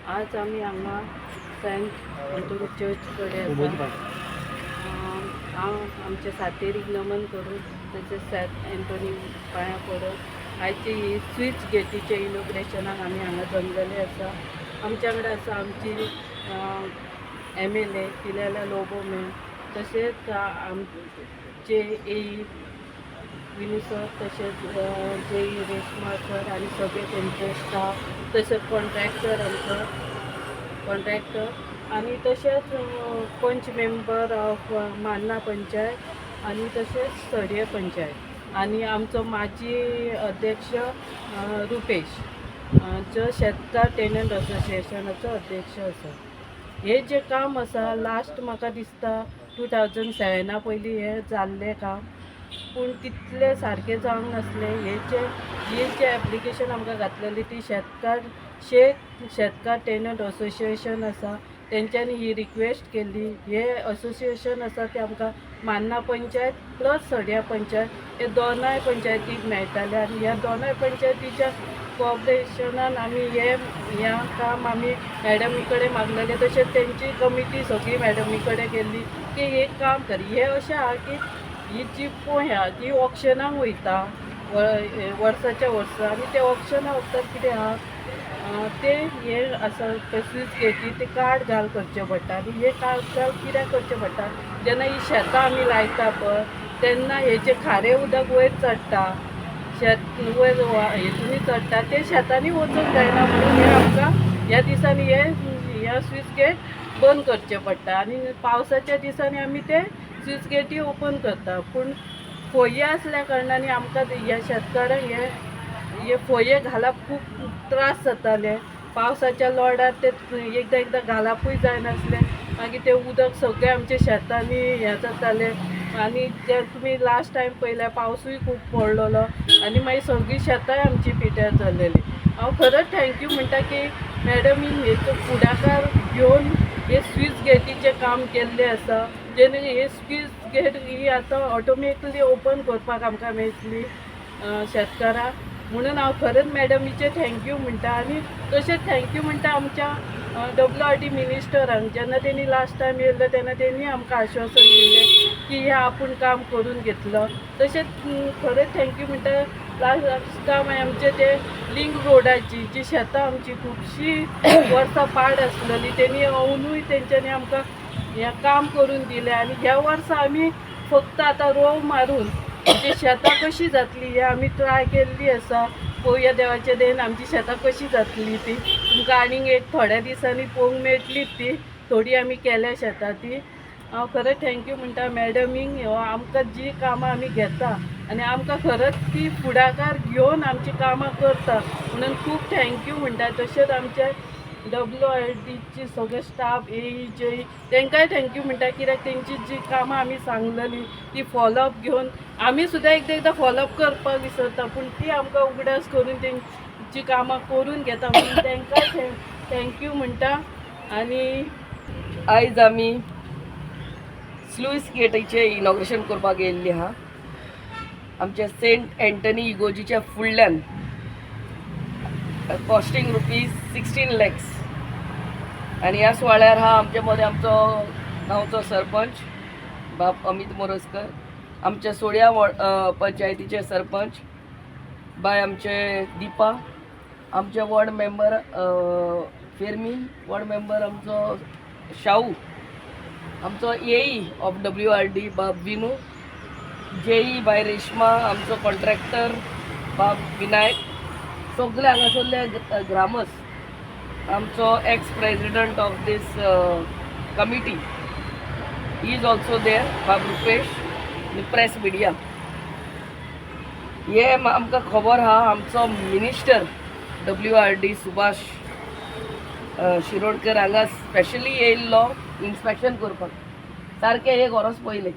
आज आम्ही हांगा सेंट अँटोनी चर्च कडेन आसा. हांव आमच्या सातेरीक नमन करून तशेंच सेंट अँटोनी पांयां पडत आयची ही स्विच गेटीचे इनॉग्रेशनाक आमी हांगा जमलेले आसा. आमच्या कडेन आसा आमची MLA किल्याला लोबोमे, तशेंच आमचे AE विनू सर, तशेंच जे रेश्मा सर आनी सगळे तेंचे स्टाफ, तशेंच कॉन्ट्रॅक्टर आमचो कॉन्ट्रॅक्टर आनी तशेंच पंच मेंबर ऑफ मान्ना पंचायत आनी तशेंच सडये पंचायत आनी आमचो माजी अध्यक्ष रुपेश जो शेतकार टेनंट असोसिएशनाचो अध्यक्ष आसा. हे जे काम आसा लास्ट म्हाका दिसता 2007 पयलीं हें जाल्लें काम, पूण तितलें सारकें जावंक नासलें. ही जे एप्लिकेशन आमकां घातलेली ती शेतकार टेनंट असोसिएशन आसा तेंच्यांनी ही रिक्वेस्ट केल्ली. हे असोसिएशन आसा ते आमकां मान्ना पंचायत प्लस सड्या पंचायत हे दोनाय पंचायतीक मेळटाले आनी ह्या दोनाय पंचायतीच्या कॉपरेशनान आमी ह्या काम आमी मॅडमी कडेन मागलेलें. तशेंच तेंची कमिटी सगळी मॅडमी कडेन गेल्ली की हे काम कर. हे अशें आहा की ही जी पळय आहा ती ऑक्शनाक वयता वर्साच्या वर्सा आनी ते ऑक्शनाक वखदां कितें आहा ते हे आसा स्विच गेटी ते कार्ड घाल करचें पडटा आनी हे कार्ड घाल कित्याक करचें पडटा, जेन्ना ही शेतां आमी लायता पळय तेन्ना हेजें खारें उदक वयर चडटा, शेत वयर हेतुनी चडटा, ते शेतांनी वचूंक जायना म्हणून हे आमकां ह्या दिसांनी ह्या स्विच गेट बंद करचें पडटा आनी पावसाच्या दिसांनी आमी ते स्विच गेटी ओपन करता. पूण फोये आसल्या कारणान आमकां ह्या शेतकारांक हे फोये घालप खूब त्रास जाताले. पावसाच्या लोडार ते एकदां घालपूय जायनासलें. मागीर ते उदक सगळें आमच्या शेतांनी हें जातालें आनी जे तुमी लास्ट टायम पळयल्यार पावसूय खूब पडलेलो आनी मागीर सगळीं शेतांय आमची पिड्ड्यार जाल्लेली. हांव खरोच थँक्यू म्हणटा की मॅडमी हेचो फुडाकार घेवन हे स्विच गेटीचें काम केल्लें आसा. जेन्ना हे स्विच गेट ही आतां ऑटोमॅटिकली ओपन करपाक आमकां मेळटली शेतकाराक, म्हणून हांव खरेंच मॅडमीचे थँक्यू म्हणटा. आनी तशेंच थँक्यू म्हणटा आमच्या WRD मिनिस्टरांक. जेन्ना तेणी लास्ट टायम येयल्लो तेन्ना तेणी आमकां आश्वासन दिल्लें की हें आपूण काम करून घेतलो. तशेंच खरेंच थँक्यू म्हणटा लास्ट काम आमचे ते लिंक रोडाची जी शेतां आमची खुबशीं वर्सां पाड आसलेली तेणी अवनूय तेंच्यांनी आमकां हें काम करून दिलें आनी ह्या वर्सा आमी फक्त आतां रोव मारून जी शेतां कशी जातली हे आमी ट्राय केल्ली आसा. पळोवया देवाचे देन आमची शेतां कशी जातली ती तुमकां आनीक एक थोड्या दिसांनी पळोवंक मेळटलीच ती. थोडी आमी केल्या शेतां ती. हांव खरेंच थँक्यू म्हणटा मॅडमींक. आमकां जी कामां आमी घेता आनी आमकां खरंच ती फुडाकार घेवन आमची कामां करता म्हणून खूब थँक्यू म्हणटा. तशेंच आमचे WRDची सगळे स्टाफ AE JE तेंकांय थँक्यू म्हणटा कित्याक तेंची जी कामां आमी सांगलेली ती फॉलोअप घेवन आमी सुद्दां एकदां फॉलोअप करपाक विसरता पूण ती आमकां उगडास करून तेंची कामां करून घेता म्हणून तेंकांय थँक्यू म्हणटा. आनी आयज आमी स्लुईस गेटीचें इनॉग्रेशन करपाक येयल्लीं आहा आमच्या सेंट अँटनी इगोजीच्या फुडल्यान. कॉस्टिंग ₹16 lakhs आनी ह्या सुवाळ्यार हा आमचे मदें आमचो गांवचो सरपंच बाब अमित मोरजकर, आमच्या सोड्या पंचायतीचे सरपंच बाय आमचे दीपा, आमचे वॉर्ड मेंबर फेरमीन, वॉर्ड मेंबर आमचो शाहू, आमचो AE ऑफ WRD बाब विनू, JE बाय रेश्मा, आमचो कॉन्ट्रॅक्टर बाब विनायक, सगळे हांगासरले ग्रामस्थ, आमचो ex president of this committee he is also there बाब रुपेश, प्रेस मिडिया. हे आमकां खबर आहा आमचो मिनिस्टर WRD सुभाष शिरोडकर हांगा स्पेशली येयल्लो इन्स्पेक्शन करपाक. सारकें हे गरज पयलें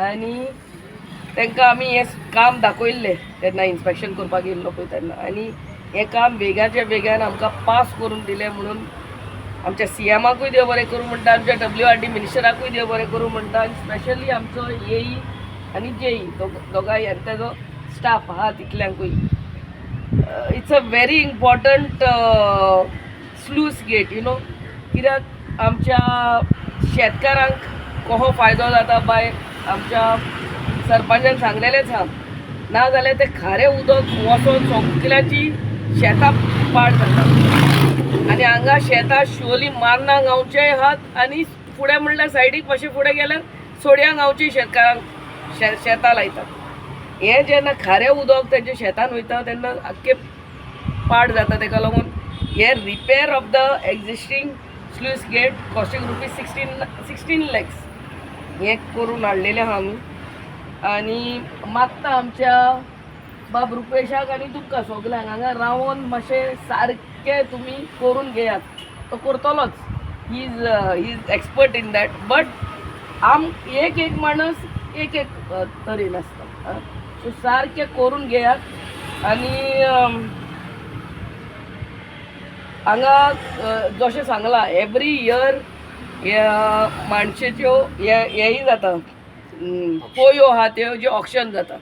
आनी तांकां आमी हें काम दाखयल्लें तेन्ना इन्स्पेक्शन करपाक येयल्लो पळय तेन्ना. आनी हें काम बेगाच्या बेगान आमकां पास करून दिलें म्हणून आमच्या CMाकूय देव बरें करूं म्हणटा, आमच्या WRD मिनिस्टराकूय देव बरें करूं म्हणटा. आनी स्पेशली आमचो AE आनी JE दोगांय आनी तेजो स्टाफ आहा तितल्यांकूय. It's a very important sluice gate you know, कित्याक आमच्या शेतकारांक कसो फायदो जाता बाय आमच्या सरपंचान सांगलेलेंच आहा, नाजाल्यार तें खारें उदक वचोन सगळ्याची शेतां पाड जाता. आनी हांगा शेतां शिवोली मारना गांवचे आहात आनी फुडें म्हणल्यार सायडीक मातशें फुडें गेल्यार सोड्या गांवची शेतकारांक शेतां लायतात. हें जेन्ना खारें उदक तेंच्या शेतान वयता तेन्ना आख्खे पाड जाता. ताका लागून हे repair of the existing sluice gate costing ₹16 lakhs हें करून हाडलेलें आहा आमी. आनी मागता आमच्या बाब रुपेशाक आनी तुमकां सगल्यांक हांगा रावन मातशें सारकें तुमी करून घेयात. तो करतलोच, he is expert in that. But एक माणूस एक तरेन आसता, सो सारकें करून घेयात. आनी हांगा जशें सांगलां एवरी इयर माणशेच्यो हेय जाता, पोयो आहा त्यो जे ऑक्शन जाता.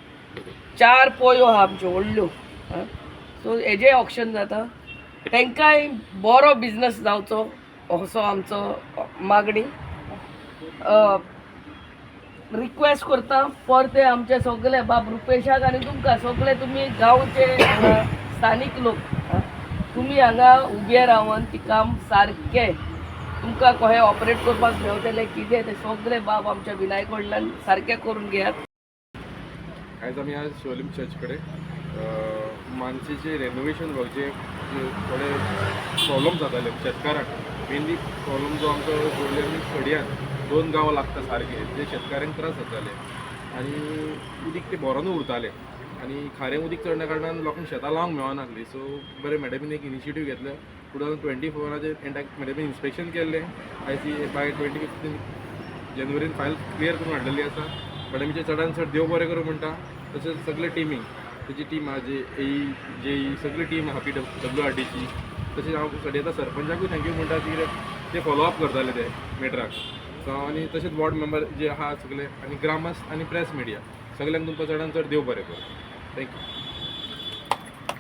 4 पोयो आहा आमच्यो व्हडल्यो, सो हेजे ऑक्शन जाता. तांकांय बरो बिजनस जावचो असो आमचो मागणी. रिक्वेस्ट करता परते आमचे सगळे बाब रुपेशाक आनी तुमकां सगळे तुमी गांवचे स्थानीक लोक तुमी हांगा उबे रावन ती काम सारकें तुमकां कशें ऑपरेट करपाक मेळटलें कितें तें सगळे बाब आमच्या विनायक कडल्यान सारकें करून घेयात. आयज आमी आज शिवोलीम चर्च कडेन मानसीचे रेनोवेशन वर्कचे थोडे प्रॉब्लम जाताले शेतकारांक. मेनली प्रॉब्लम जो आमचो शिवोली आनी सड्यान 2 गांव लागता सारके, जे शेतकाऱ्यांक त्रास जाताले आनी उदीक ते बोरोनूच उरताले आनी खारें उदीक चडल्या कारणान लोकांक शेतां लावंक मेळनासलीं. सो बरें मॅडमीन एक इनिशिएटीव घेतले. 2024 मॅडमीन इन्स्पेक्शन केल्लें. आयसी बाय 2015 जानेवारीन फायल क्लियर करून हाडलेली आसा. मॅडमीचे चडान चड देव बरें करूं म्हणटा. तशेंच सगळे टिमींग तेजी टीम आहा जे सगळी टीम आहा PWRDची. तशेंच हांव सड्याच्या सरपंचाकूय थँक्यू म्हणटा कित्याक ते फॉलोअप करताले ते मॅटराक. सो आनी तशेंच वॉर्ड मेंबर जे आहा सगळे आनी ग्रामस्थ आनी प्रेस मिडिया सगळ्यांक तुमकां चडान चड देव बरें करूं. थँक्यू.